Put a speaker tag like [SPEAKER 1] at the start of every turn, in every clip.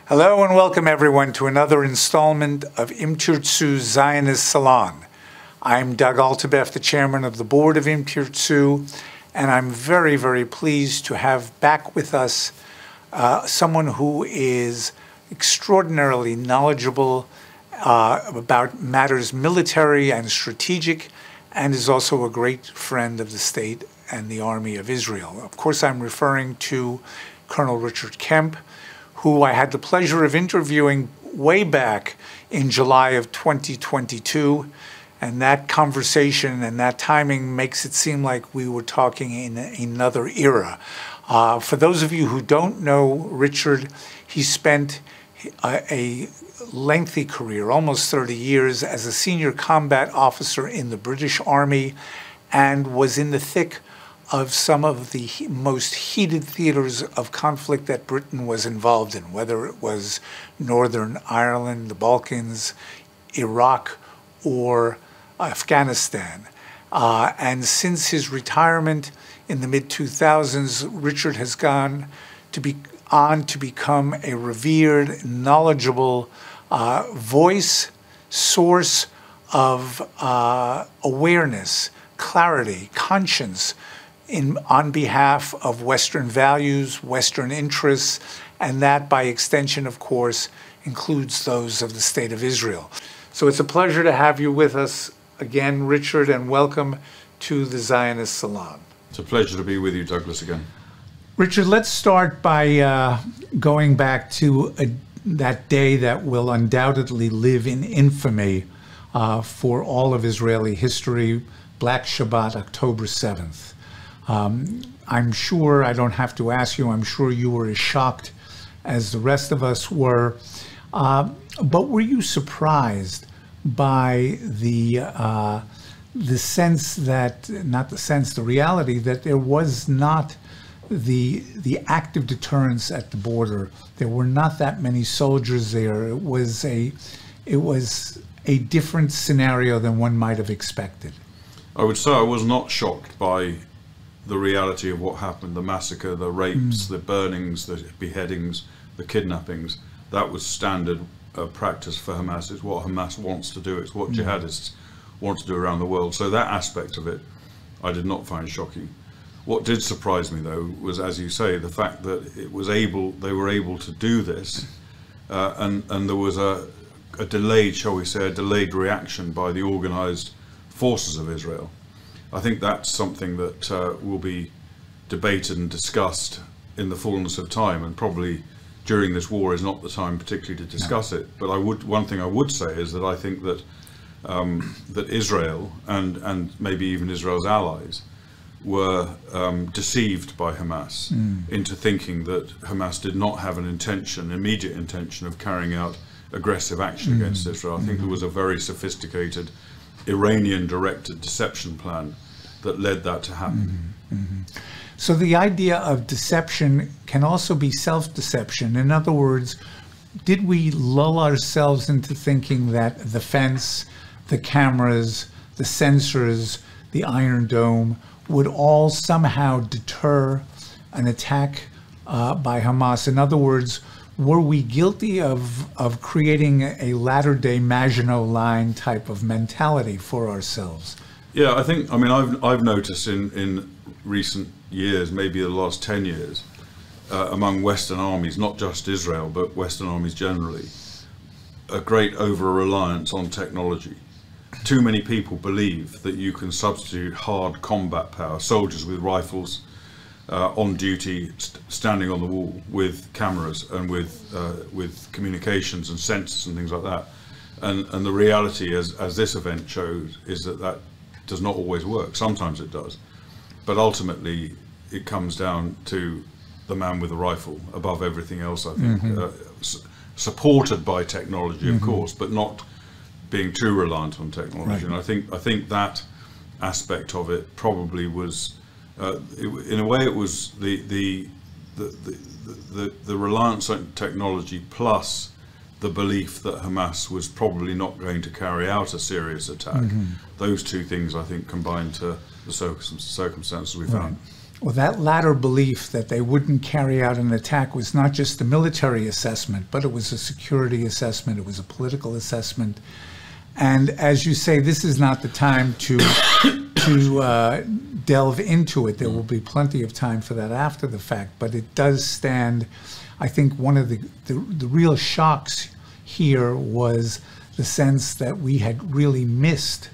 [SPEAKER 1] Hello and welcome everyone to another installment of Tirtzu Zionist Salon. I'm Doug Altabef, the chairman of the board of Tirtzu, and I'm very, very pleased to have back with us someone who is extraordinarily knowledgeable about matters military and strategic, and is also a great friend of the state and the army of Israel. Of course, I'm referring to Colonel Richard Kemp, who I had the pleasure of interviewing way back in July of 2022. And that conversation and that timing makes it seem like we were talking in another era. For those of you who don't know Richard, he spent a lengthy career, almost 30 years, as a senior combat officer in the British Army, and was in the thick of some of the most heated theaters of conflict that Britain was involved in, whether it was Northern Ireland, the Balkans, Iraq, or Afghanistan. And since his retirement in the mid-2000s, Richard has gone to become a revered, knowledgeable voice, source of awareness, clarity, conscience, on behalf of Western values, Western interests, and that, by extension, of course, includes those of the State of Israel. So it's a pleasure to have you with us again, Richard, and welcome to the Zionist Salon.
[SPEAKER 2] It's a pleasure to be with you, Douglas, again.
[SPEAKER 1] Richard, let's start by going back to that day that will undoubtedly live in infamy for all of Israeli history, Black Shabbat, October 7th. I'm sure, I don't have to ask you, I'm sure you were as shocked as the rest of us were. But were you surprised by the sense that, not the sense, the reality that there was not the active deterrence at the border? There were not that many soldiers there. It was a different scenario than one might have expected.
[SPEAKER 2] I would say I was not shocked by the reality of what happened, the massacre, the rapes, the burnings, the beheadings, the kidnappings. That was standard practice for Hamas. It's what Hamas wants to do. It's what jihadists want to do around the world. So that aspect of it, I did not find shocking. What did surprise me, though, was, as you say, the fact that they were able to do this, and there was a delayed, shall we say, a delayed reaction by the organized forces of Israel. I think that's something that will be debated and discussed in the fullness of time, and probably during this war is not the time particularly to discuss it. But one thing I would say is that I think that that Israel and maybe even Israel's allies were deceived by Hamas into thinking that Hamas did not have an immediate intention of carrying out aggressive action against Israel. I think there was a very sophisticated Iranian-directed deception plan that led that to happen.
[SPEAKER 1] So the idea of deception can also be self-deception. In other words, did we lull ourselves into thinking that the fence, the cameras, the sensors, the Iron Dome would all somehow deter an attack by Hamas? In other words, were we guilty of creating a latter-day Maginot Line type of mentality for ourselves?
[SPEAKER 2] Yeah, I mean, I've noticed in recent years, maybe the last 10 years, among Western armies, not just Israel, but Western armies generally, a great over-reliance on technology. Too many people believe that you can substitute hard combat power, soldiers with rifles, on duty, standing on the wall with cameras and with communications and sensors and things like that. And the reality, as this event shows, is that does not always work. Sometimes it does, but ultimately it comes down to the man with the rifle above everything else, I think, supported by technology, of course, but not being too reliant on technology. And I think that aspect of it probably was, in a way, it was the reliance on technology plus the belief that Hamas was probably not going to carry out a serious attack. Those two things, I think, combined to the circumstances we found.
[SPEAKER 1] Well, that latter belief that they wouldn't carry out an attack was not just a military assessment, but it was a security assessment, it was a political assessment. And as you say, this is not the time to delve into it. There will be plenty of time for that after the fact, but it does stand. I think one of the real shocks here was the sense that we had really missed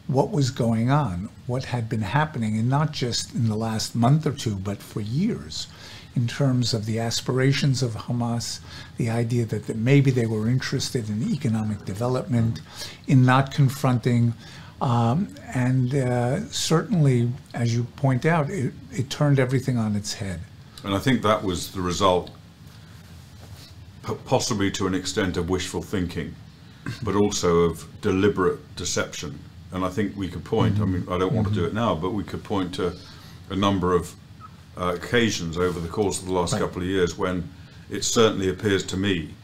[SPEAKER 1] what was going on, what had been happening, and not just in the last month or two, but for years, in terms of the aspirations of Hamas, the idea that maybe they were interested in economic development, in not confronting, and certainly, as you point out, it turned everything on its head.
[SPEAKER 2] And I think that was the result, possibly to an extent, of wishful thinking, but also of deliberate deception. And I think we could point, I mean, I don't want to do it now, but we could point to a number of occasions over the course of the last couple of years when it certainly appears to me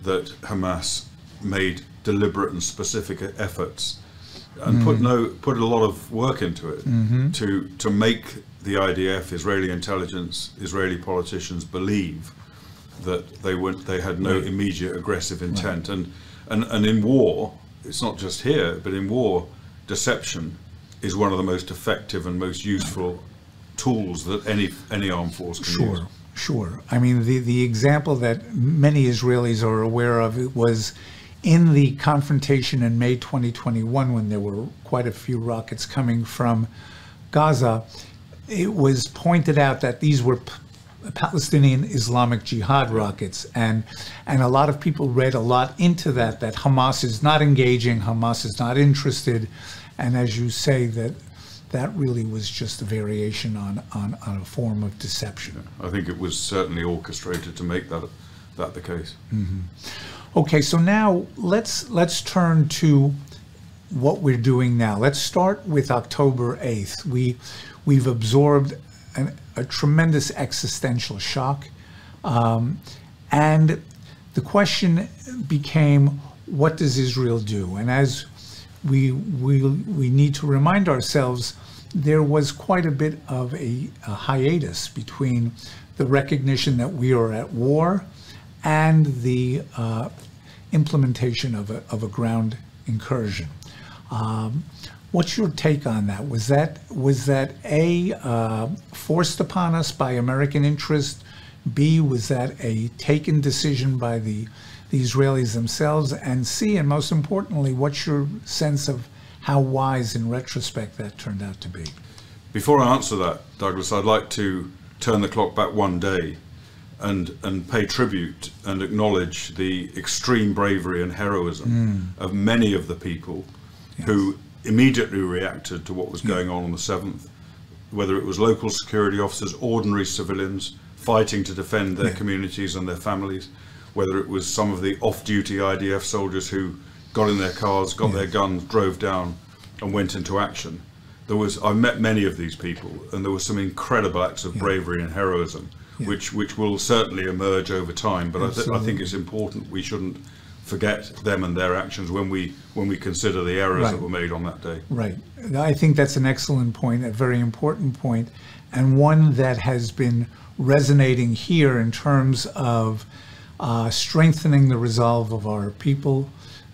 [SPEAKER 2] that Hamas made deliberate and specific efforts and put a lot of work into it to make the IDF, Israeli intelligence, Israeli politicians believe that they had no immediate aggressive intent. And in war, it's not just here, but in war, deception is one of the most effective and most useful tools that any armed force can use.
[SPEAKER 1] Sure. I mean, the example that many Israelis are aware of, it was in the confrontation in May 2021 when there were quite a few rockets coming from Gaza. It was pointed out that these were Palestinian Islamic Jihad rockets, and a lot of people read a lot into that Hamas is not engaging, Hamas is not interested, and as you say, that really was just a variation on a form of deception.
[SPEAKER 2] I think it was certainly orchestrated to make that the case.
[SPEAKER 1] Okay, so now let's turn to what we're doing now. Let's start with October 8th. We've absorbed a tremendous existential shock, and the question became, what does Israel do? And as we need to remind ourselves, there was quite a bit of a hiatus between the recognition that we are at war and the implementation of a ground incursion. What's your take on that? Was that A, forced upon us by American interest? B, was that a taken decision by the Israelis themselves? And C, and most importantly, what's your sense of how wise in retrospect that turned out to be?
[SPEAKER 2] Before I answer that, Douglas, I'd like to turn the clock back one day and pay tribute and acknowledge the extreme bravery and heroism of many of the people who immediately reacted to what was going on the 7th, whether it was local security officers, ordinary civilians fighting to defend their communities and their families, whether it was some of the off-duty IDF soldiers who got in their cars, got their guns, drove down and went into action. I met many of these people, and there were some incredible acts of bravery and heroism, which will certainly emerge over time, but I think it's important we shouldn't forget them and their actions when we consider the errors that were made on that day. Right.
[SPEAKER 1] I think that's an excellent point, a very important point, and one that has been resonating here in terms of strengthening the resolve of our people.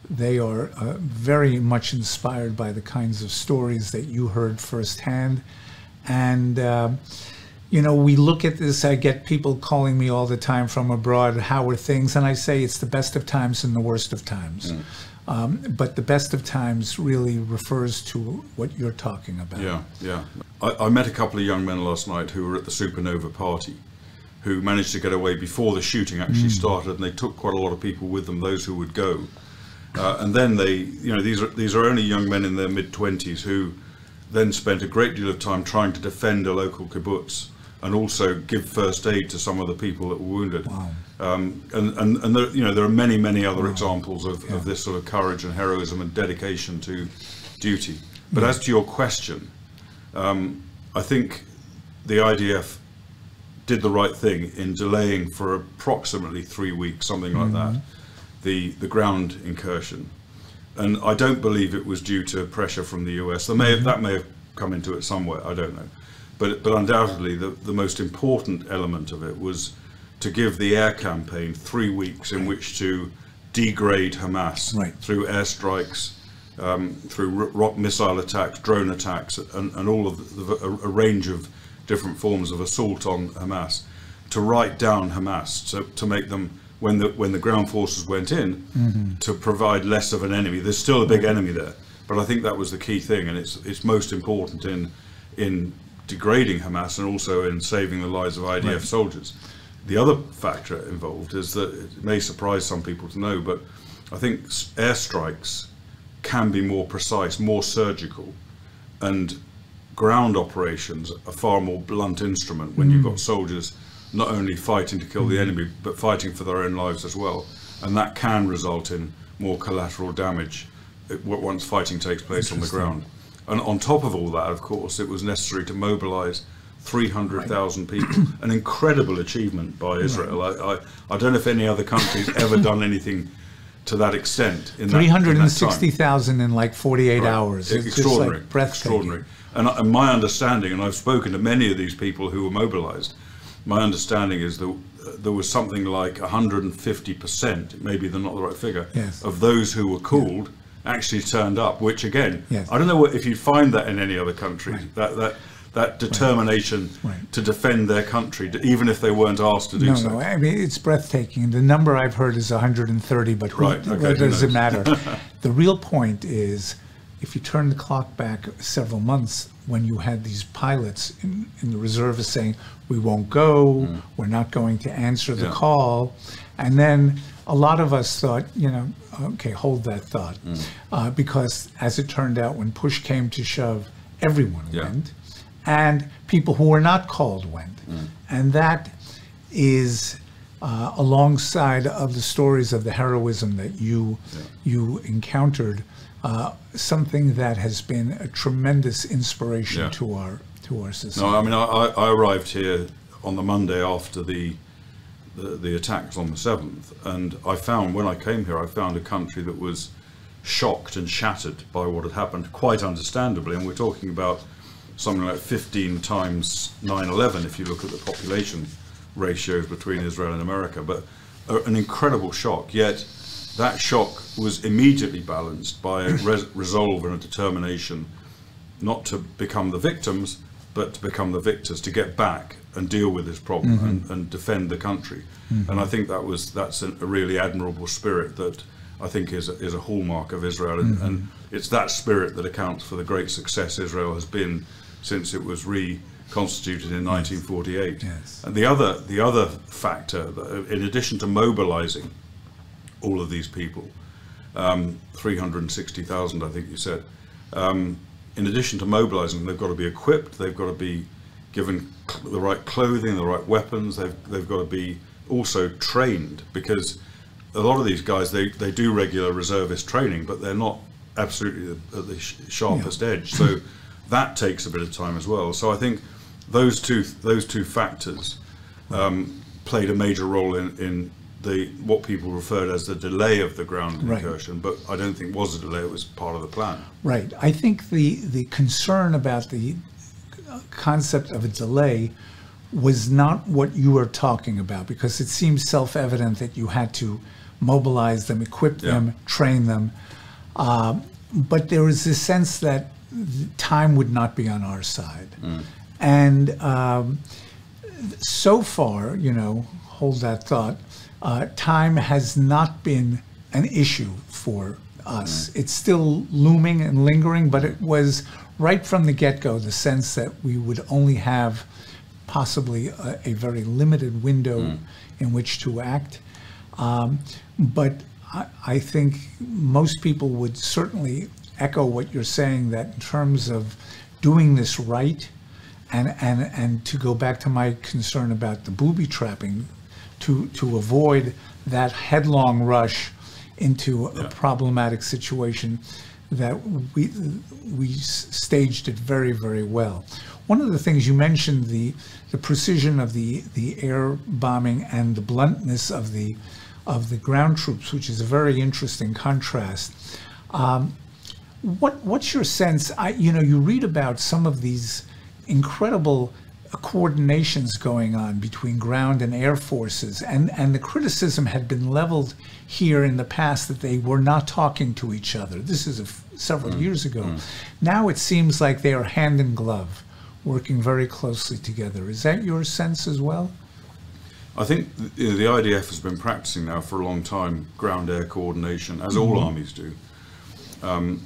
[SPEAKER 1] They are very much inspired by the kinds of stories that you heard firsthand. And, you know, we look at this, I get people calling me all the time from abroad, how are things? And I say it's the best of times and the worst of times. But the best of times really refers to what you're talking about.
[SPEAKER 2] Yeah. I met a couple of young men last night who were at the Supernova party, who managed to get away before the shooting actually started, and they took quite a lot of people with them, those who would go. And then these are only young men in their mid-20s who then spent a great deal of time trying to defend a local kibbutz and also give first aid to some of the people that were wounded.
[SPEAKER 1] Wow.
[SPEAKER 2] And there are many other examples of this sort of courage and heroism and dedication to duty. But as to your question, I think the IDF did the right thing in delaying for approximately 3 weeks, something like that, the ground incursion. And I don't believe it was due to pressure from the US. That may have come into it somewhere, I don't know. But undoubtedly, the most important element of it was to give the air campaign 3 weeks in which to degrade Hamas through airstrikes, through rock missile attacks, drone attacks, and all of a range of different forms of assault on Hamas, to write down Hamas, to make them, when the ground forces went in, to provide less of an enemy. There's still a big enemy there, but I think that was the key thing, and it's most important in degrading Hamas and also in saving the lives of IDF soldiers. The other factor involved is that it may surprise some people to know, but I think airstrikes can be more precise, more surgical, and ground operations are far more blunt instrument when you've got soldiers not only fighting to kill the enemy, but fighting for their own lives as well. And that can result in more collateral damage once fighting takes place on the ground. And on top of all that, of course, it was necessary to mobilize 300,000 people, an incredible achievement by Israel. I don't know if any other country's ever done anything to that extent.
[SPEAKER 1] 360,000 in like 48 hours. It's
[SPEAKER 2] extraordinary,
[SPEAKER 1] just like breathtaking.
[SPEAKER 2] extraordinary. And my understanding, and I've spoken to many of these people who were mobilized, my understanding is that there was something like 150%, maybe they're not the right figure, of those who were called actually turned up, which again, I don't know if you'd find that in any other country, that determination to defend their country, even if they weren't asked to do so.
[SPEAKER 1] No, I mean, it's breathtaking. The number I've heard is 130, but what does it matter? The real point is, if you turn the clock back several months, when you had these pilots in the reservists saying, we won't go, we're not going to answer the call, and then a lot of us thought, you know, okay, hold that thought, because as it turned out, when push came to shove, everyone went, and people who were not called went, and that is alongside of the stories of the heroism that you encountered, something that has been a tremendous inspiration to our society.
[SPEAKER 2] No, I mean, I arrived here on the Monday after the attacks on the 7th, and I found, when I came here, I found a country that was shocked and shattered by what had happened, quite understandably. And we're talking about something like 15 times 9/11 if you look at the population ratios between Israel and America, but an incredible shock. Yet that shock was immediately balanced by a resolve and a determination not to become the victims, but to become the victors, to get back and deal with this problem and defend the country. And I think that's a really admirable spirit that I think is a hallmark of Israel, and it's that spirit that accounts for the great success Israel has been since it was reconstituted in 1948. And the other factor, in addition to mobilizing all of these people, 360,000 I think you said, in addition to mobilizing them, they've got to be equipped, they've got to be given the right clothing, the right weapons, they've got to be also trained, because a lot of these guys, they do regular reservist training, but they're not absolutely at the sharpest edge. So that takes a bit of time as well. So I think those two factors played a major role in what people referred as the delay of the ground incursion, but I don't think it was a delay, it was part of the plan.
[SPEAKER 1] Right. I think the concern about the concept of a delay was not what you were talking about, because it seems self-evident that you had to mobilize them, equip them, train them. But there was this sense that time would not be on our side. And so far, you know, hold that thought, time has not been an issue for us. It's still looming and lingering, but it was right from the get-go the sense that we would only have possibly a very limited window in which to act. But I think most people would certainly echo what you're saying, that in terms of doing this right, and to go back to my concern about the booby trapping, to avoid that headlong rush into a problematic situation, that we staged it very, very well. One of the things you mentioned, the precision of the air bombing and the bluntness of the ground troops, which is a very interesting contrast. What's your sense? You know, you read about some of these incredible coordinations going on between ground and air forces, and the criticism had been leveled here in the past that they were not talking to each other. This is several years ago. Now it seems like they are hand in glove, working very closely together. Is that your sense as well?
[SPEAKER 2] I think the IDF has been practicing now for a long time ground-air coordination, as all armies do. And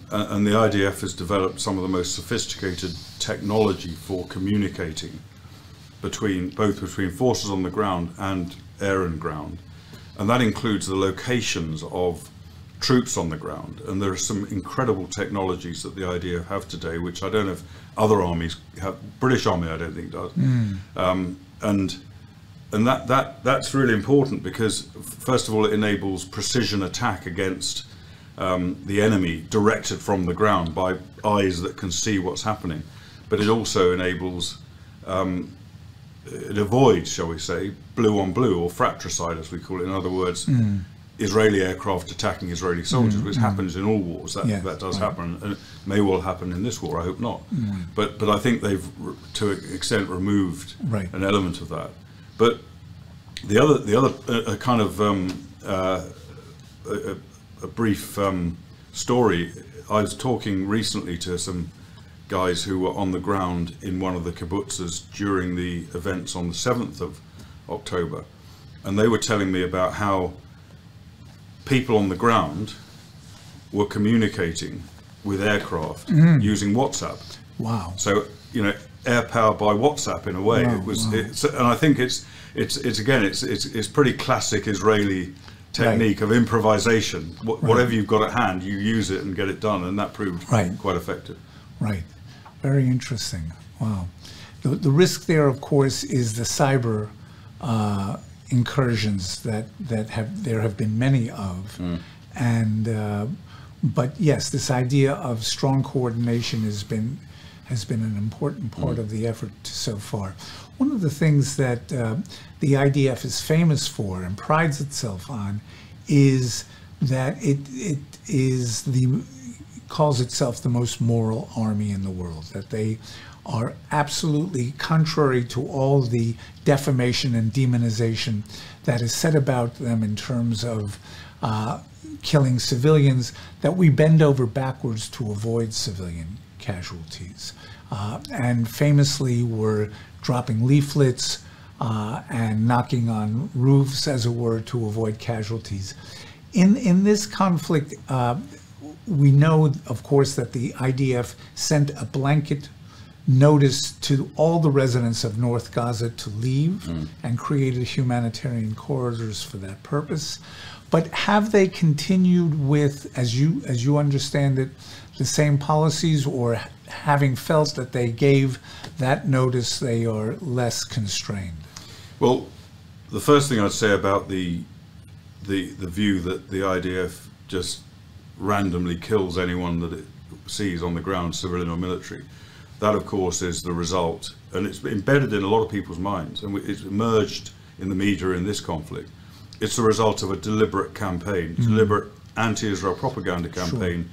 [SPEAKER 2] the IDF has developed some of the most sophisticated technology for communicating between forces on the ground and air and ground. And that includes the locations of troops on the ground. And there are some incredible technologies that the IDF have today, which I don't know if other armies have. British Army, I don't think does. And that's really important because, first of all, it enables precision attack against the enemy directed from the ground by eyes that can see what's happening. But it also enables, it avoids, shall we say, blue on blue, or fratricide as we call it. In other words, Israeli aircraft attacking Israeli soldiers, which happens in all wars. That does happen, and it may well happen in this war. I hope not. But I think they've, to an extent, removed an element of that. But the other kind of a brief story. I was talking recently to some guys who were on the ground in one of the kibbutzes during the events on the 7th of October, and they were telling me about how people on the ground were communicating with aircraft using WhatsApp. Wow! So air power by WhatsApp in a way. Wow, it was, and I think it's pretty classic Israeli technique of improvisation. Whatever you've got at hand, you use it and get it done, and that proved quite effective. Right.
[SPEAKER 1] Very interesting. Wow. The risk there, of course, is the cyber incursions that there have been many of, and but yes, this idea of strong coordination has been an important part of the effort so far. One of the things that the IDF is famous for and prides itself on is that it calls itself the most moral army in the world, that they are absolutely contrary to all the defamation and demonization that is said about them in terms of killing civilians, that we bend over backwards to avoid civilian casualties. And famously were dropping leaflets and knocking on roofs, as it were, to avoid casualties. In this conflict, we know, of course, that the IDF sent a blanket notice to all the residents of North Gaza to leave and created humanitarian corridors for that purpose. But have they continued with, as you understand it, the same policies, or having felt that they gave that notice, they are less constrained?
[SPEAKER 2] Well, the first thing I'd say about the view that the IDF just randomly kills anyone that it sees on the ground, civilian or military, that of course is the result, and it's embedded in a lot of people's minds, and it's emerged in the media in this conflict. It's the result of a deliberate campaign, deliberate anti-Israel propaganda campaign,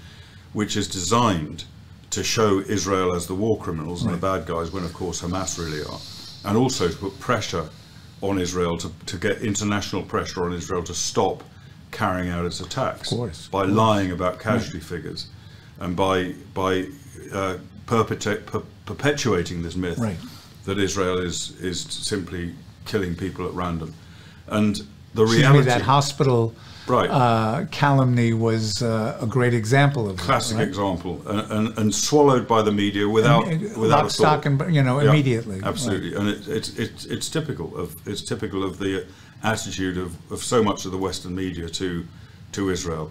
[SPEAKER 2] which is designed to show Israel as the war criminals and the bad guys, when of course Hamas really are, and also to put pressure on Israel, to get international pressure on Israel to stop carrying out its attacks by lying about casualty figures, and by perpetuating this myth that Israel is simply killing people at random. And the reality,
[SPEAKER 1] that hospital calumny was a great example of
[SPEAKER 2] classic example, and swallowed by the media without a thought.
[SPEAKER 1] Stock and immediately.
[SPEAKER 2] Absolutely, and it's typical of the attitude of so much of the Western media to Israel.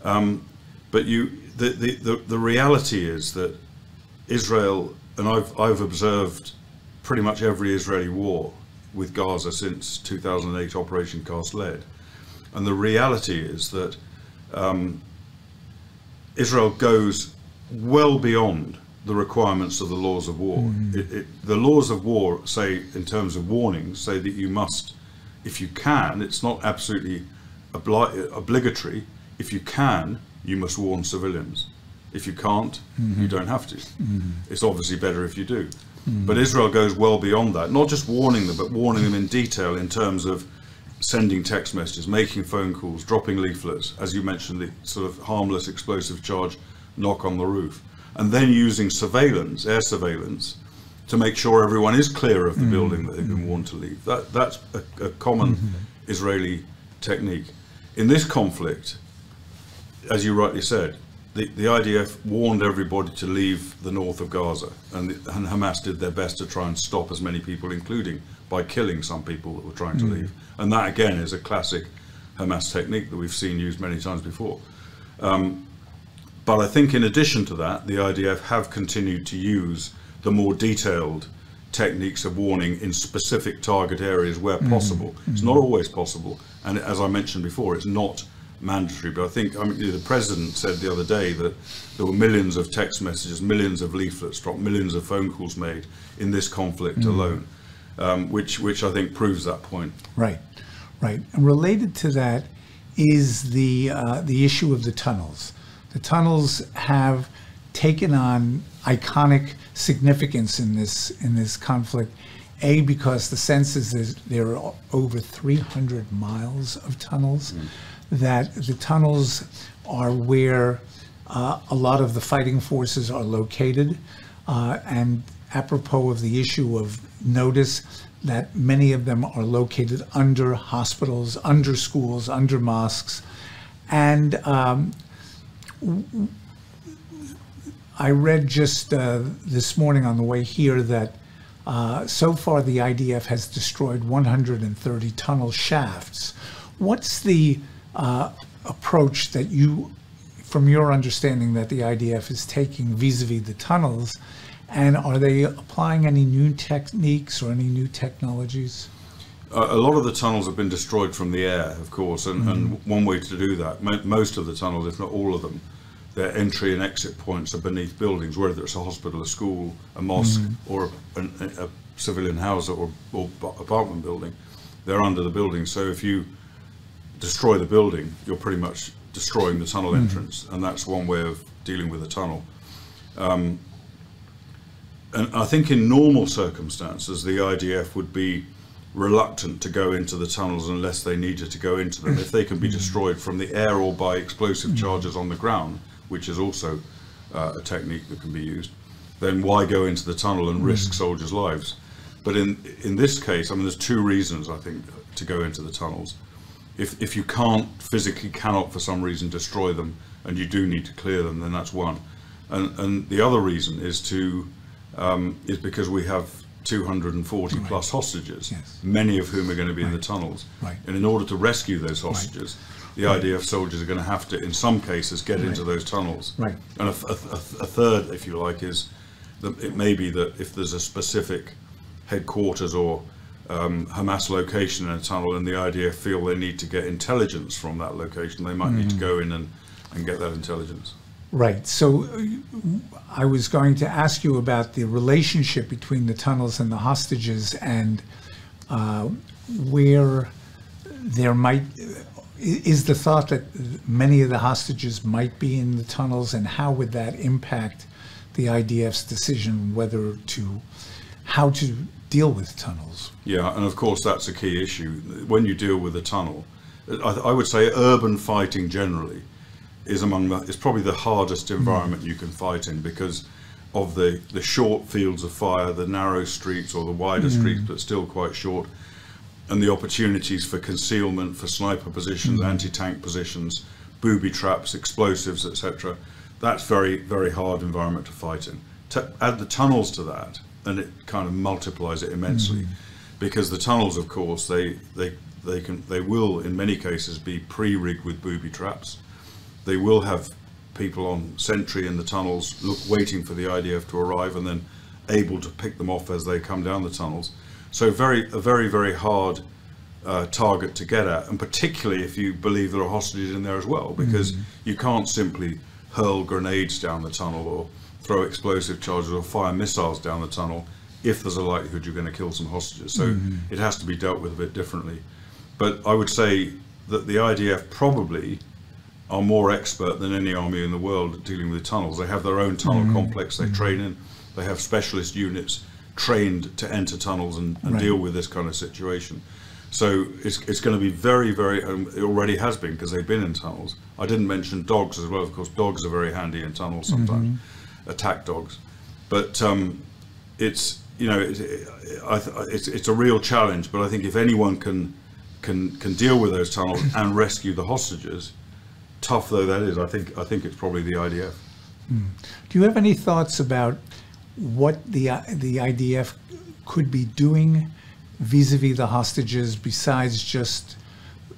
[SPEAKER 2] But the reality is that Israel, and I've observed pretty much every Israeli war with Gaza since 2008, Operation Cast Lead, and the reality is that Israel goes well beyond the requirements of the laws of war. The laws of war say, in terms of warnings, say that you must, if you can, it's not absolutely obligatory, if you can, you must warn civilians. If you can't, you don't have to. It's obviously better if you do. But Israel goes well beyond that, not just warning them, but warning them in detail in terms of sending text messages, making phone calls, dropping leaflets, as you mentioned, the sort of harmless explosive charge knock on the roof, and then using surveillance, air surveillance, to make sure everyone is clear of the building that they've been warned to leave. That's a common Israeli technique. In this conflict, as you rightly said, the IDF warned everybody to leave the north of Gaza, and Hamas did their best to try and stop as many people, including by killing some people that were trying to leave. And that, again, is a classic Hamas technique that we've seen used many times before. But I think in addition to that, the IDF have continued to use the more detailed techniques of warning in specific target areas where possible. It's not always possible, and as I mentioned before, it's not mandatory. But I think, I mean, the president said the other day that there were millions of text messages, millions of leaflets dropped, millions of phone calls made in this conflict alone, which I think proves that point.
[SPEAKER 1] Right, right. And related to that is the issue of the tunnels. The tunnels have taken on iconic significance in this conflict. A, because the sense is that there are over 300 miles of tunnels, that the tunnels are where a lot of the fighting forces are located, and apropos of the issue of notice that many of them are located under hospitals, under schools, under mosques. And I read just this morning on the way here that so far the IDF has destroyed 130 tunnel shafts. What's the approach that you, from your understanding, that the IDF is taking vis-a-vis the tunnels, and are they applying any new techniques or any new technologies?
[SPEAKER 2] A lot of the tunnels have been destroyed from the air, of course, and one way to do that, most of the tunnels, if not all of them, their entry and exit points are beneath buildings, whether it's a hospital, a school, a mosque, or a civilian house or apartment building. They're under the building. So if you destroy the building, you're pretty much destroying the tunnel entrance, and that's one way of dealing with a tunnel. And I think in normal circumstances, the IDF would be reluctant to go into the tunnels unless they needed to go into them. If they can be destroyed from the air or by explosive charges on the ground, which is also a technique that can be used, then why go into the tunnel and risk soldiers' lives? But in this case, I mean, there's two reasons, I think, to go into the tunnels. If you cannot for some reason destroy them, and you do need to clear them, then that's one. And the other reason is because we have 240 plus hostages, many of whom are going to be in the tunnels. And in order to rescue those hostages, the IDF soldiers are going to have to, in some cases, get into those tunnels. And a third, if you like, is that it may be that if there's a specific headquarters or Hamas location in a tunnel and the IDF feel they need to get intelligence from that location, they might need to go in and get that intelligence.
[SPEAKER 1] Right. So I was going to ask you about the relationship between the tunnels and the hostages, and where there might, is the thought that many of the hostages might be in the tunnels, and how would that impact the IDF's decision how to deal with tunnels? Yeah,
[SPEAKER 2] and of course that's a key issue. When you deal with a tunnel, I would say urban fighting generally is probably the hardest environment you can fight in, because of the short fields of fire, the narrow streets, or the wider streets but still quite short, and the opportunities for concealment, for sniper positions, anti-tank positions, booby traps, explosives, etc. That's very, very hard environment to fight in. To add the tunnels to that, and it kind of multiplies it immensely, because the tunnels, of course, they will in many cases be pre-rigged with booby traps. They will have people on sentry in the tunnels waiting for the IDF to arrive, and then able to pick them off as they come down the tunnels. So a very, very hard target to get at, and particularly if you believe there are hostages in there as well, because you can't simply hurl grenades down the tunnel or throw explosive charges or fire missiles down the tunnel if there's a likelihood you're going to kill some hostages. So it has to be dealt with a bit differently. But I would say that the IDF probably are more expert than any army in the world at dealing with tunnels. They have their own tunnel complex they train in. They have specialist units trained to enter tunnels and
[SPEAKER 1] Right.
[SPEAKER 2] deal with this kind of situation. So it's going to be very, very, it already has been because they've been in tunnels. I didn't mention dogs as well. Of course, dogs are very handy in tunnels sometimes, attack dogs. But it's, you know, it's a real challenge. But I think if anyone can deal with those tunnels and rescue the hostages, tough though that is, I think it's probably the IDF.
[SPEAKER 1] Do you have any thoughts about what the IDF could be doing vis-a-vis the hostages, besides just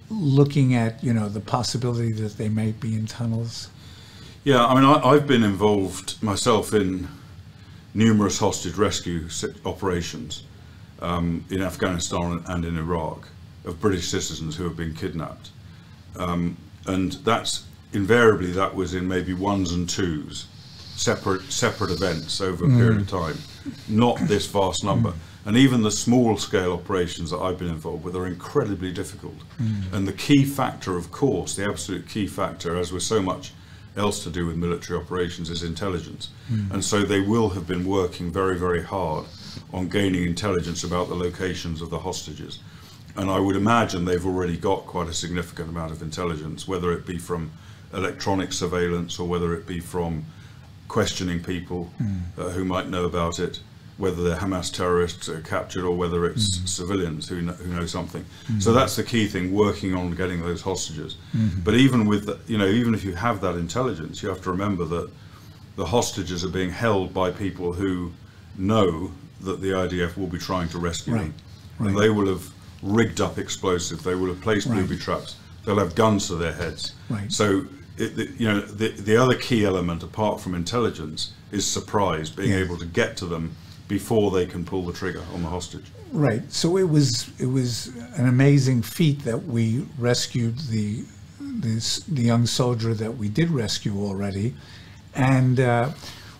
[SPEAKER 1] looking at, you know, the possibility that they might be in tunnels?
[SPEAKER 2] Yeah, I mean, I've been involved myself in numerous hostage rescue operations in Afghanistan and in Iraq of British citizens who have been kidnapped. And that's invariably, that was in maybe ones and twos, separate events over a period of time, not this vast number. And even the small scale operations that I've been involved with are incredibly difficult. And the key factor, of course, the absolute key factor, as with so much else to do with military operations, is intelligence. And so they will have been working very, very hard on gaining intelligence about the locations of the hostages. And I would imagine they've already got quite a significant amount of intelligence, whether it be from electronic surveillance or whether it be from questioning people who might know about it, whether they're Hamas terrorists captured or whether it's civilians who know something. So that's the key thing, working on getting those hostages. But even with, you know, even if you have that intelligence, you have to remember that the hostages are being held by people who know that the IDF will be trying to rescue them. And they will have rigged up explosives, they will have placed booby traps, they'll have guns to their heads. So, you know, the other key element, apart from intelligence, is surprise, being able to get to them before they can pull the trigger on the hostage.
[SPEAKER 1] Right. So it was an amazing feat that we rescued the young soldier that we did rescue already, and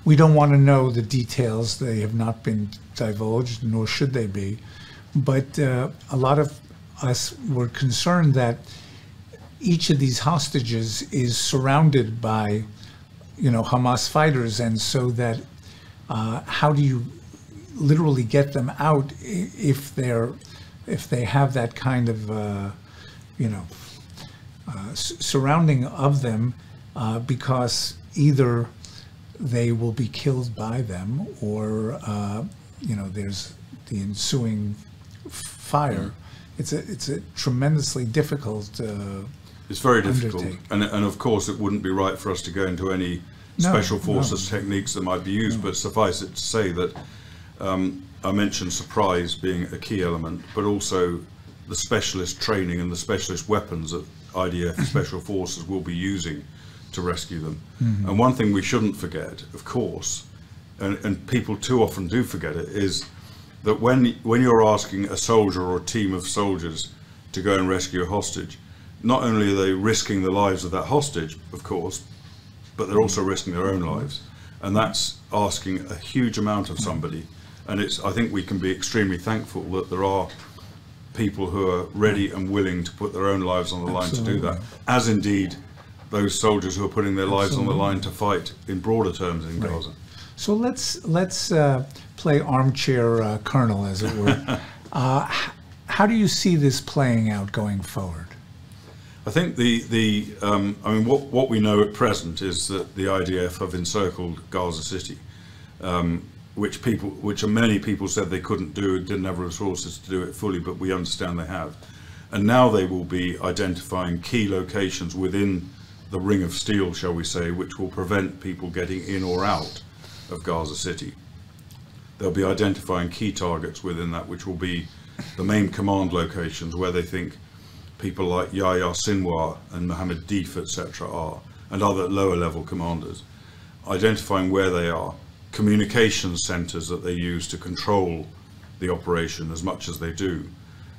[SPEAKER 1] we don't want to know the details. They have not been divulged, nor should they be. But a lot of us were concerned that each of these hostages is surrounded by, you know, Hamas fighters, and so that how do you literally get them out if they have that kind of you know, surrounding of them, because either they will be killed by them or you know, there's the ensuing fire. It's a tremendously difficult
[SPEAKER 2] it's very difficult, and of course it wouldn't be right for us to go into any special forces techniques that might be used, but suffice it to say that I mentioned surprise being a key element, but also the specialist training and the specialist weapons that IDF special forces will be using to rescue them. And one thing we shouldn't forget, of course, and people too often do forget it, is that when you're asking a soldier or a team of soldiers to go and rescue a hostage, not only are they risking the lives of that hostage, of course, but they're also risking their own lives. And that's asking a huge amount of somebody. And I think we can be extremely thankful that there are people who are ready and willing to put their own lives on the line to do that, as indeed those soldiers who are putting their lives on the line to fight in broader terms in Gaza.
[SPEAKER 1] So let's play armchair colonel, as it were. How do you see this playing out going forward?
[SPEAKER 2] I think I mean, what we know at present is that the IDF have encircled Gaza City, which many people said they couldn't do, didn't have resources to do it fully, but we understand they have. And now they will be identifying key locations within the ring of steel, shall we say, which will prevent people getting in or out of Gaza City. They'll be identifying key targets within that, which will be the main command locations where they think people like Yahya Sinwar and Mohammed Deif, etc. are, and other lower level commanders, identifying where they are, communications centers that they use to control the operation as much as they do,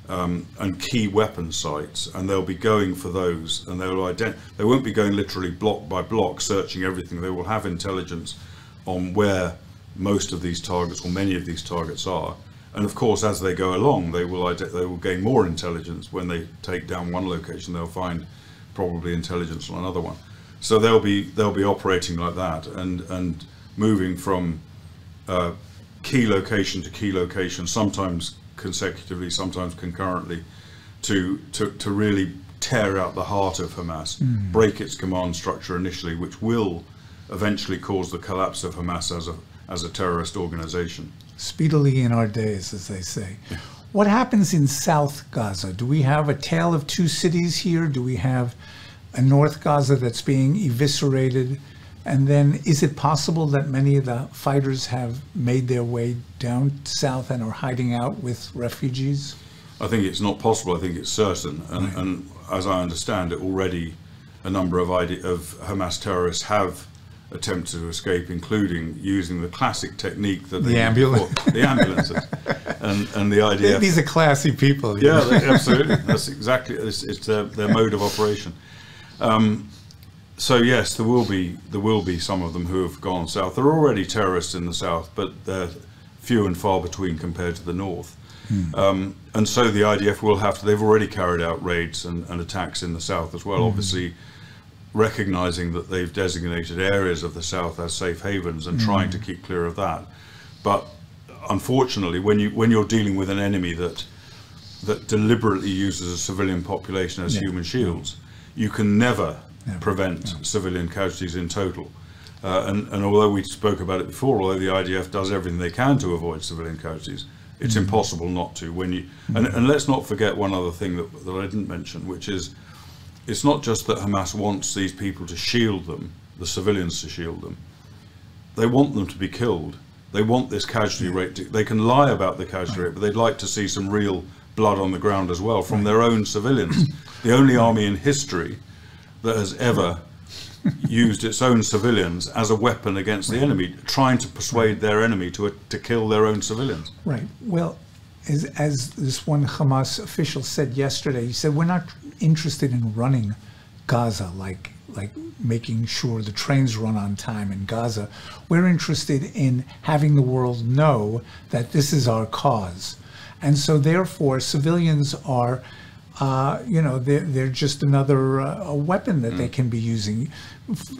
[SPEAKER 2] and key weapon sites, and they'll be going for those, and they won't be going literally block by block searching everything. They will have intelligence on where most of these targets or many of these targets are. And of course, as they go along, they will gain more intelligence. When they take down one location, they'll find probably intelligence on another one. So they'll be operating like that, and moving from key location to key location, sometimes consecutively, sometimes concurrently, to really tear out the heart of Hamas, break its command structure initially, which will eventually cause the collapse of Hamas as a terrorist organization.
[SPEAKER 1] Speedily in our days, as they say. What happens in South Gaza? Do we have a tale of two cities here? Do we have a North Gaza that's being eviscerated? And then is it possible that many of the fighters have made their way down south and are hiding out with refugees?
[SPEAKER 2] I think it's not possible. I think it's certain. And as I understand it, already a number of Hamas terrorists have attempted to escape, including using the classic technique that
[SPEAKER 1] the
[SPEAKER 2] ambulances, and the IDF.
[SPEAKER 1] These are classy people.
[SPEAKER 2] Yeah, absolutely. That's exactly it's their mode of operation. So yes, there will be some of them who have gone south. There are already terrorists in the south, but they're few and far between compared to the north. And so the IDF will have to. They've already carried out raids and attacks in the south as well. Obviously, recognizing that they've designated areas of the south as safe havens and trying to keep clear of that. But unfortunately, when you're dealing with an enemy that deliberately uses a civilian population as human shields, you can never prevent civilian casualties in total. And although we spoke about it before, although the IDF does everything they can to avoid civilian casualties, it's impossible not to. And let's not forget one other thing that I didn't mention, which is, it's not just that Hamas wants these people to shield them, the civilians to shield them. They want them to be killed. They want this casualty rate. They can lie about the casualty rate, but they'd like to see some real blood on the ground as well from their own civilians. The only army in history that has ever used its own civilians as a weapon against the enemy, trying to persuade their enemy to kill their own civilians.
[SPEAKER 1] Right. Well, as this one Hamas official said yesterday, he said, we're not interested in running Gaza, like making sure the trains run on time in Gaza. We're interested in having the world know that this is our cause. And so therefore civilians are, they're just another a weapon that they can be using.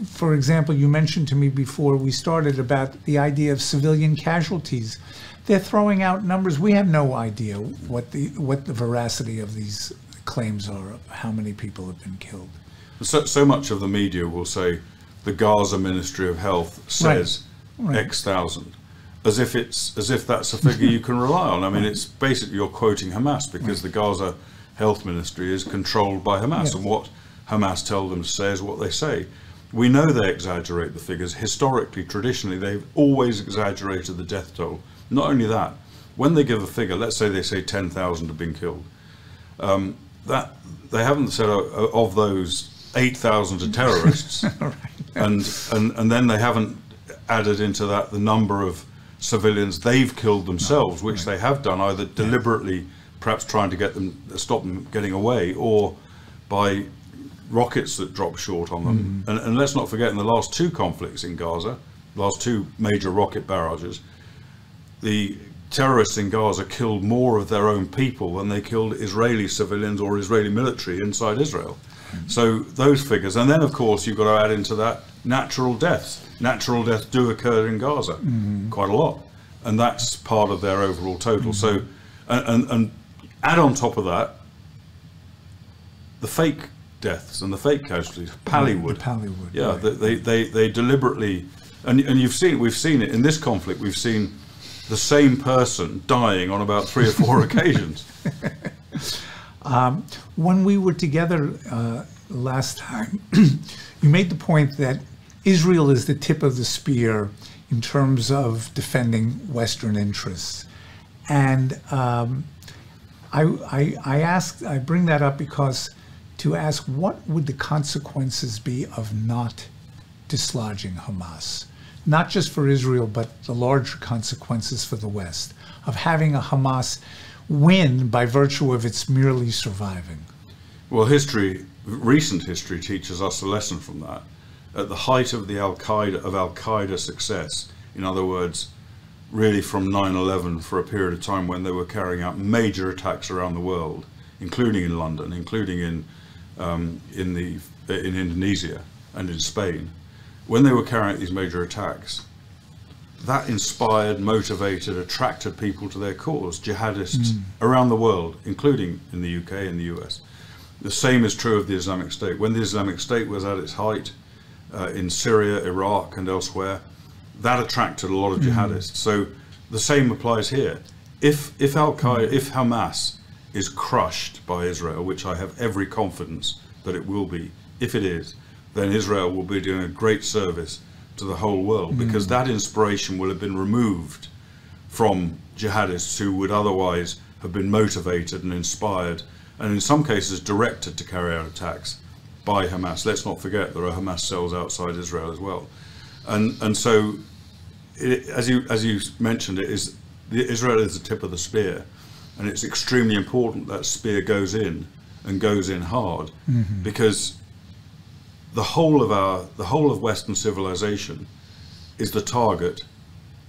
[SPEAKER 1] For example, you mentioned to me before we started about the idea of civilian casualties. They're throwing out numbers. We have no idea what the veracity of these claims are, how many people have been killed.
[SPEAKER 2] So much of the media will say the Gaza Ministry of Health says X thousand, as if that's a figure you can rely on. I mean, it's basically you're quoting Hamas, because the Gaza Health Ministry is controlled by Hamas, and what Hamas tell them to say is what they say. We know they exaggerate the figures. Historically, traditionally, they've always exaggerated the death toll. Not only that, when they give a figure, let's say they say 10,000 have been killed, that they haven't said of those 8,000 are terrorists, and then they haven't added into that the number of civilians they've killed themselves, which they have done either deliberately, perhaps trying to stop them getting away, or by rockets that drop short on them. And let's not forget, in the last two conflicts in Gaza, last two major rocket barrages, the terrorists in Gaza killed more of their own people than they killed Israeli civilians or Israeli military inside Israel. So those figures, and then of course you've got to add into that natural deaths. Natural deaths do occur in Gaza, quite a lot, and that's part of their overall total. So, and add on top of that the fake deaths and the fake casualties. Pallywood, they deliberately, and we've seen it in this conflict. We've seen the same person dying on about 3 or 4 occasions.
[SPEAKER 1] When we were together last time, you made the point that Israel is the tip of the spear in terms of defending Western interests. And I bring that up to ask, what would the consequences be of not dislodging Hamas? Not just for Israel, but the larger consequences for the West, of having a Hamas win by virtue of its merely surviving.
[SPEAKER 2] Well, recent history teaches us a lesson from that. At the height of the Al-Qaeda success, in other words, really from 9/11 for a period of time when they were carrying out major attacks around the world, including in London, including in Indonesia and in Spain, when they were carrying out these major attacks, that inspired, motivated, attracted people to their cause, jihadists around the world, including in the UK and the US. The same is true of the Islamic State. When the Islamic State was at its height in Syria, Iraq and elsewhere, that attracted a lot of jihadists. So the same applies here. If Al-Qaeda, if Hamas is crushed by Israel, which I have every confidence that it will be, if it is, then Israel will be doing a great service to the whole world, because that inspiration will have been removed from jihadists who would otherwise have been motivated and inspired, and in some cases directed to carry out attacks by Hamas. Let's not forget there are Hamas cells outside Israel as well. And so, as you mentioned, Israel is the tip of the spear, and it's extremely important that spear goes in and goes in hard, because the whole of Western civilization is the target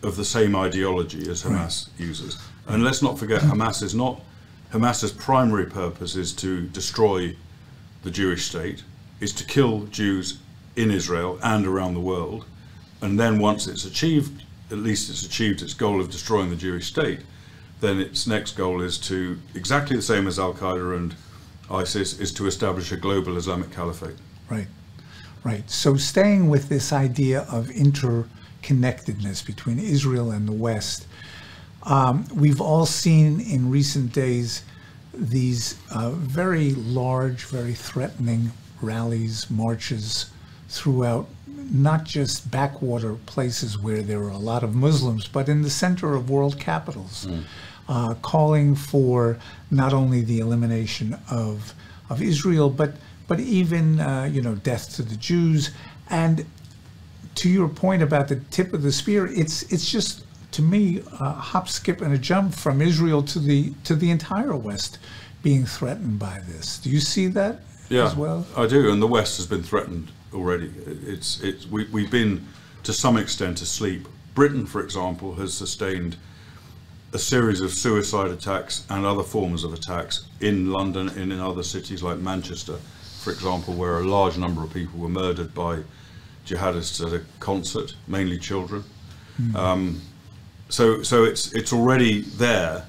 [SPEAKER 2] of the same ideology as Hamas uses. And let's not forget, Hamas's primary purpose is to destroy the Jewish state, is to kill Jews in Israel and around the world. And then once it's achieved, at least it's achieved its goal of destroying the Jewish state, then its next goal is to, exactly the same as Al-Qaeda and ISIS, is to establish a global Islamic caliphate.
[SPEAKER 1] Right, right. So staying with this idea of interconnectedness between Israel and the West, we've all seen in recent days these very large, very threatening rallies, marches throughout not just backwater places where there are a lot of Muslims, but in the center of world capitals, calling for not only the elimination of Israel, but even death to the Jews. And to your point about the tip of the spear, it's just, to me, a hop, skip, and a jump from Israel to the entire West being threatened by this. Do you see that as well?
[SPEAKER 2] I do, and the West has been threatened already. We've been to some extent asleep. Britain, for example, has sustained a series of suicide attacks and other forms of attacks in London and in other cities like Manchester, for example, where a large number of people were murdered by jihadists at a concert, mainly children. So it's already there,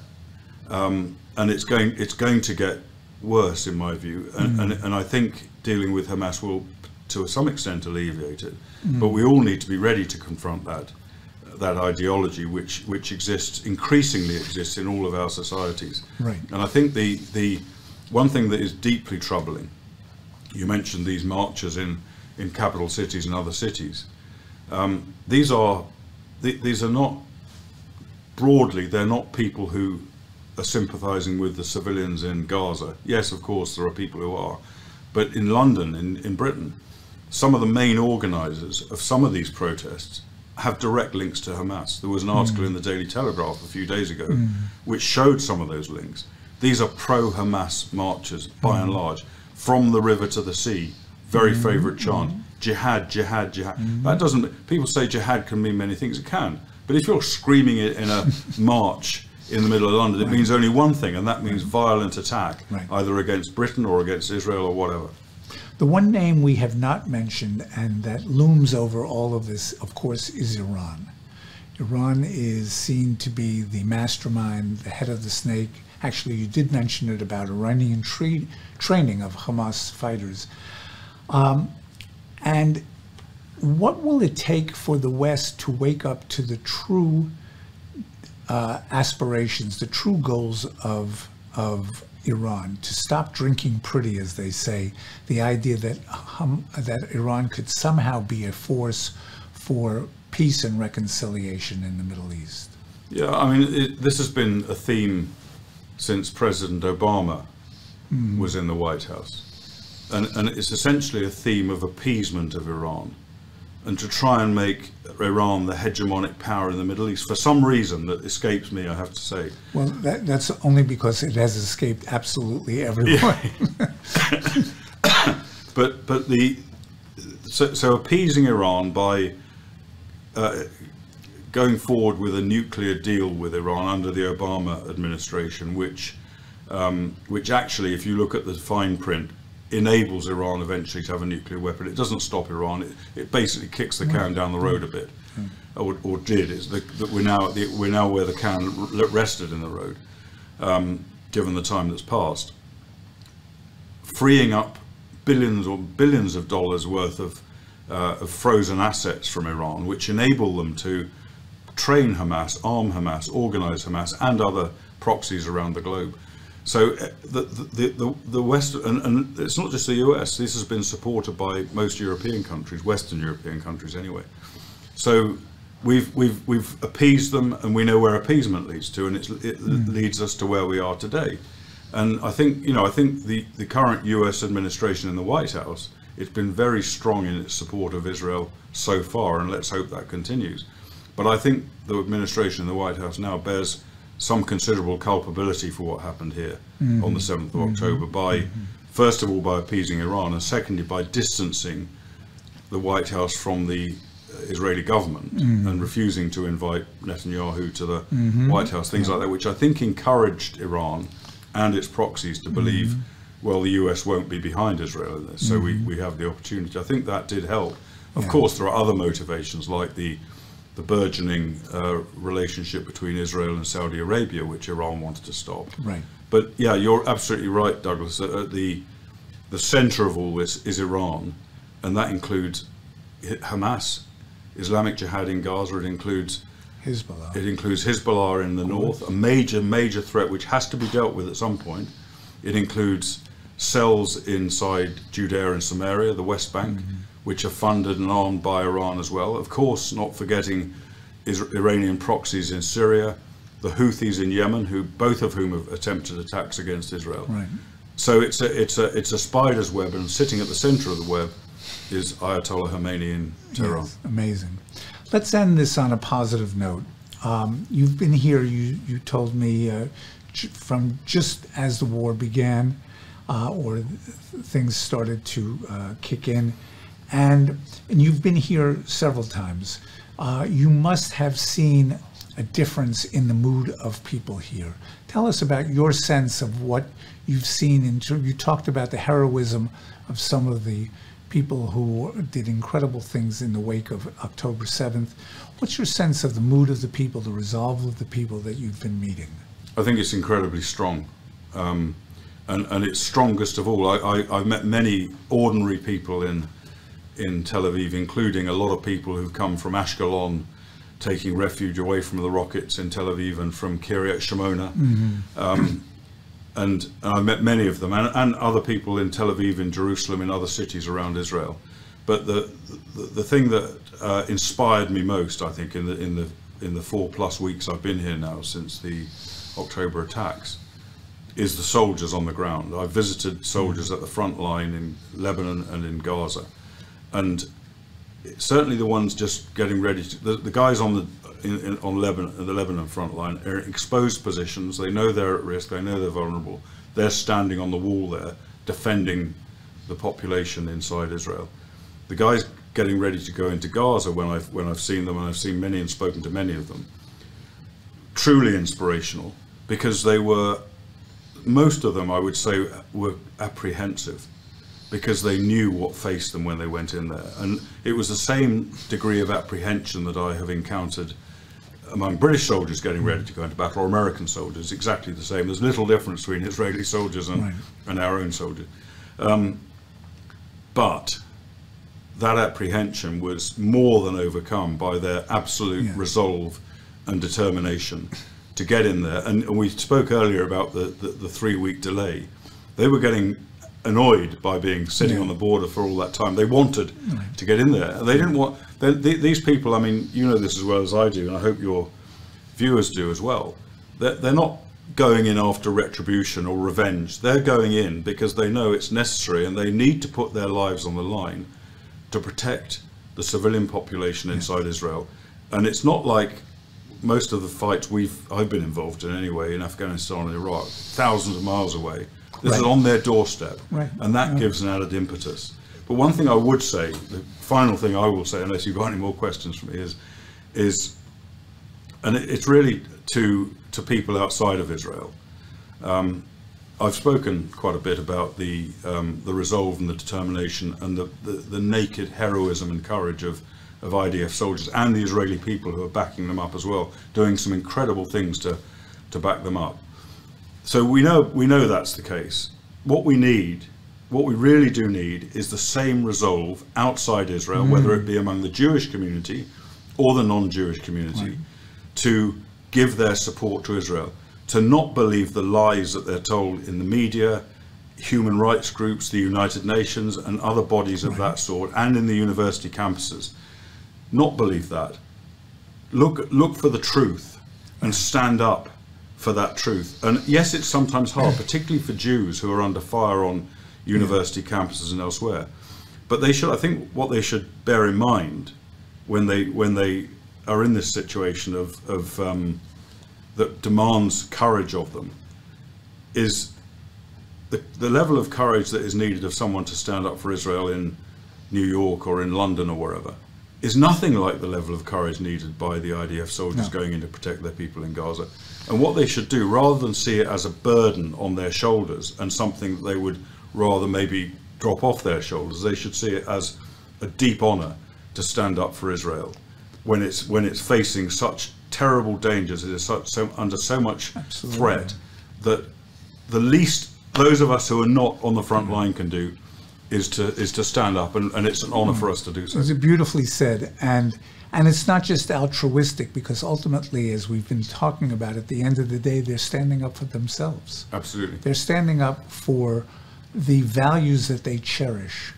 [SPEAKER 2] and it's going to get worse, in my view. And I think dealing with Hamas will, to some extent, alleviate it. But we all need to be ready to confront that ideology, which increasingly exists in all of our societies.
[SPEAKER 1] Right.
[SPEAKER 2] And I think the one thing that is deeply troubling, you mentioned these marches in capital cities and other cities. These are not, broadly, they're not people who are sympathizing with the civilians in Gaza. Yes, of course, there are people who are. But in London, in Britain, some of the main organizers of some of these protests have direct links to Hamas. There was an article in the Daily Telegraph a few days ago which showed some of those links. These are pro-Hamas marchers, by and large, from the river to the sea. Very favorite chant, jihad, jihad, jihad. That doesn't, people say jihad can mean many things, it can. But if you're screaming it in a march in the middle of London, it means only one thing, and that means violent attack, either against Britain or against Israel or whatever.
[SPEAKER 1] The one name we have not mentioned, and that looms over all of this, of course, is Iran. Iran is seen to be the mastermind, the head of the snake. Actually, you did mention it about Iranian training of Hamas fighters. And what will it take for the West to wake up to the true aspirations, the true goals of Iran, to stop drinking pretty, as they say, the idea that Iran could somehow be a force for peace and reconciliation in the Middle East?
[SPEAKER 2] Yeah, I mean, this has been a theme since President Obama was in the White House. And it's essentially a theme of appeasement of Iran, and to try and make Iran the hegemonic power in the Middle East, for some reason that escapes me, I have to say.
[SPEAKER 1] Well, that's only because it has escaped absolutely everyone.
[SPEAKER 2] But so appeasing Iran by going forward with a nuclear deal with Iran under the Obama administration, which actually, if you look at the fine print, enables Iran eventually to have a nuclear weapon. It doesn't stop Iran. It basically kicks the can down the road a bit. or did, is that we're now where the can rested in the road, given the time that's passed, freeing up billions of dollars worth of frozen assets from Iran, which enable them to train Hamas, arm Hamas, organize Hamas, and other proxies around the globe. So the West, and it's not just the US, this has been supported by most European countries, Western European countries anyway. So we've appeased them, and we know where appeasement leads to, and it leads us to where we are today. And I think the current US administration in the White House, it's been very strong in its support of Israel so far, and let's hope that continues. But I think the administration in the White House now bears some considerable culpability for what happened here on the 7th of October by, first of all, by appeasing Iran, and secondly, by distancing the White House from the Israeli government and refusing to invite Netanyahu to the White House, things like that, which I think encouraged Iran and its proxies to believe, well, the US won't be behind Israel in this, so we have the opportunity. I think that did help. Of course, there are other motivations, like the burgeoning relationship between Israel and Saudi Arabia, which Iran wanted to stop.
[SPEAKER 1] Right.
[SPEAKER 2] But yeah, you're absolutely right, Douglas. At the center of all this is Iran, and that includes Hamas, Islamic Jihad in Gaza. It includes
[SPEAKER 1] Hezbollah.
[SPEAKER 2] It includes Hezbollah in the north, a major threat which has to be dealt with at some point. It includes cells inside Judea and Samaria, the West Bank, which are funded and armed by Iran as well. Of course, not forgetting Iranian proxies in Syria, the Houthis in Yemen, both of whom have attempted attacks against Israel.
[SPEAKER 1] Right.
[SPEAKER 2] So it's a spider's web, and sitting at the center of the web is Ayatollah Khomeini in Tehran.
[SPEAKER 1] Yes, amazing. Let's end this on a positive note. You've been here, you told me, from just as the war began, or things started to kick in, and you've been here several times. You must have seen a difference in the mood of people here. Tell us about your sense of what you've seen. You talked about the heroism of some of the people who did incredible things in the wake of October 7th. What's your sense of the mood of the people, the resolve of the people that you've been meeting?
[SPEAKER 2] I think it's incredibly strong, and it's strongest of all. I've met many ordinary people in Tel Aviv, including a lot of people who've come from Ashkelon, taking refuge away from the rockets in Tel Aviv, and from Kiryat Shimona. And I met many of them, and other people in Tel Aviv, in Jerusalem, in other cities around Israel. But the thing that inspired me most, I think, in the 4+ weeks I've been here now since the October attacks, is the soldiers on the ground. I've visited soldiers at the front line in Lebanon and in Gaza, and certainly the ones just getting ready to, the guys on the Lebanon front line are in exposed positions. They know they're at risk, they know they're vulnerable. They're standing on the wall there, defending the population inside Israel. The guys getting ready to go into Gaza, when I've seen them, and I've seen many and spoken to many of them, truly inspirational, because they were, most of them I would say, were apprehensive, because they knew what faced them when they went in there. And it was the same degree of apprehension that I have encountered among British soldiers getting ready to go into battle, or American soldiers, exactly the same. There's little difference between Israeli soldiers and our own soldiers. But that apprehension was more than overcome by their absolute resolve and determination to get in there. And we spoke earlier about the 3-week delay. They were getting annoyed by being sitting on the border for all that time. They wanted to get in there. They didn't want, these people, I mean, you know this as well as I do, and I hope your viewers do as well. They're not going in after retribution or revenge. They're going in because they know it's necessary, and they need to put their lives on the line to protect the civilian population inside Israel. And it's not like most of the fights I've been involved in anyway, in Afghanistan and Iraq, thousands of miles away. This is on their doorstep, and that gives an added impetus. But one thing I would say, the final thing I will say, unless you've got any more questions for me, is, and it's really to people outside of Israel. I've spoken quite a bit about the resolve and the determination and the naked heroism and courage of of IDF soldiers and the Israeli people who are backing them up as well, doing some incredible things to back them up. So we know that's the case. What we really do need is the same resolve outside Israel, whether it be among the Jewish community or the non-Jewish community, to give their support to Israel, to not believe the lies that they're told in the media, human rights groups, the United Nations and other bodies of that sort, and in the university campuses. Not believe that. Look for the truth and stand up for that truth. And yes, it's sometimes hard, particularly for Jews who are under fire on university campuses and elsewhere. But they should, I think what they should bear in mind when they are in this situation that demands courage of them is the level of courage that is needed of someone to stand up for Israel in New York or in London or wherever is nothing like the level of courage needed by the IDF soldiers going in to protect their people in Gaza. And what they should do, rather than see it as a burden on their shoulders and something that they would rather maybe drop off their shoulders, they should see it as a deep honor to stand up for Israel when it's facing such terrible dangers, it is under so much threat, that the least those of us who are not on the front line can do is to stand up, and it's an honor for us to do so.
[SPEAKER 1] It was beautifully said, and it's not just altruistic, because ultimately, as we've been talking about, at the end of the day, they're standing up for themselves.
[SPEAKER 2] Absolutely.
[SPEAKER 1] They're standing up for the values that they cherish,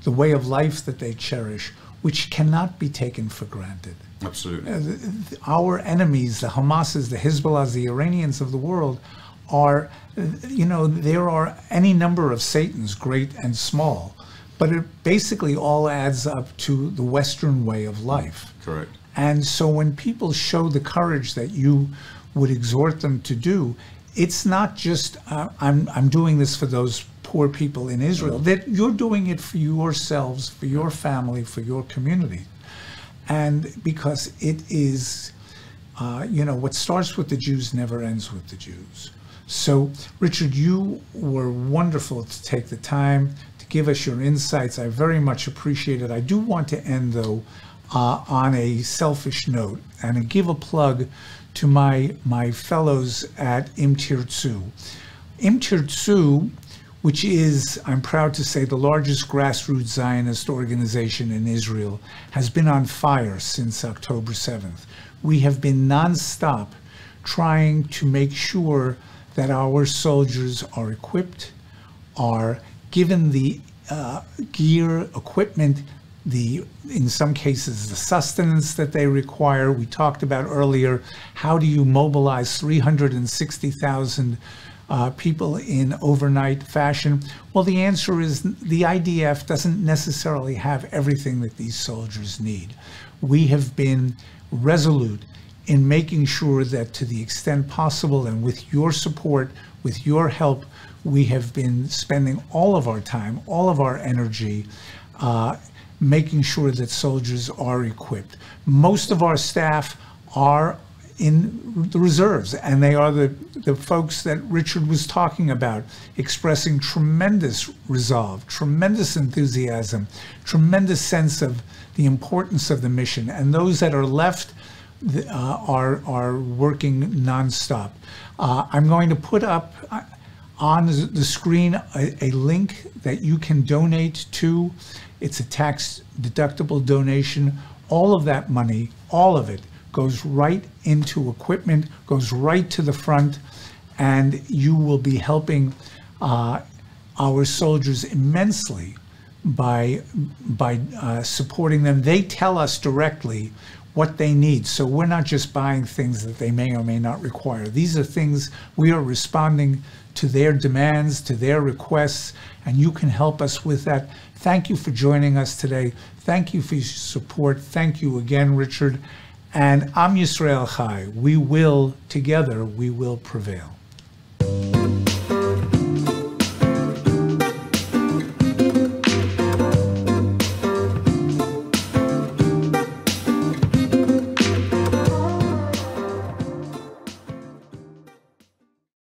[SPEAKER 1] the way of life that they cherish, which cannot be taken for granted.
[SPEAKER 2] Absolutely.
[SPEAKER 1] Our enemies, the Hamases, the Hezbollahs, the Iranians of the world, are, there are any number of Satans, great and small, but it basically all adds up to the Western way of life.
[SPEAKER 2] Correct.
[SPEAKER 1] And so when people show the courage that you would exhort them to do, it's not just, I'm doing this for those poor people in Israel, that you're doing it for yourselves, for your family, for your community. And because it is, what starts with the Jews never ends with the Jews. So, Richard, you were wonderful to take the time to give us your insights. I very much appreciate it. I do want to end, though, on a selfish note and give a plug to my fellows at Tirtzu. Tirtzu, which is, I'm proud to say, the largest grassroots Zionist organization in Israel, has been on fire since October 7th. We have been nonstop trying to make sure that our soldiers are equipped, are given the gear, equipment, in some cases, the sustenance that they require. We talked about earlier, how do you mobilize 360,000 people in overnight fashion? Well, the answer is the IDF doesn't necessarily have everything that these soldiers need. We have been resolute in making sure that, to the extent possible, and with your support, with your help, we have been spending all of our time, all of our energy, making sure that soldiers are equipped. Most of our staff are in the reserves, and they are the folks that Richard was talking about, expressing tremendous resolve, tremendous enthusiasm, tremendous sense of the importance of the mission. And those that are left are working nonstop. I'm going to put up on the screen a link that you can donate to. It's a tax-deductible donation. All of that money, all of it, goes right into equipment, goes right to the front, and you will be helping our soldiers immensely by supporting them. They tell us directly what they need, so we're not just buying things that they may or may not require. These are things we are responding to their demands, to their requests, and you can help us with that. Thank you for joining us today. Thank you for your support. Thank you again, Richard. And Am Yisrael Chai. We will, together, we will prevail.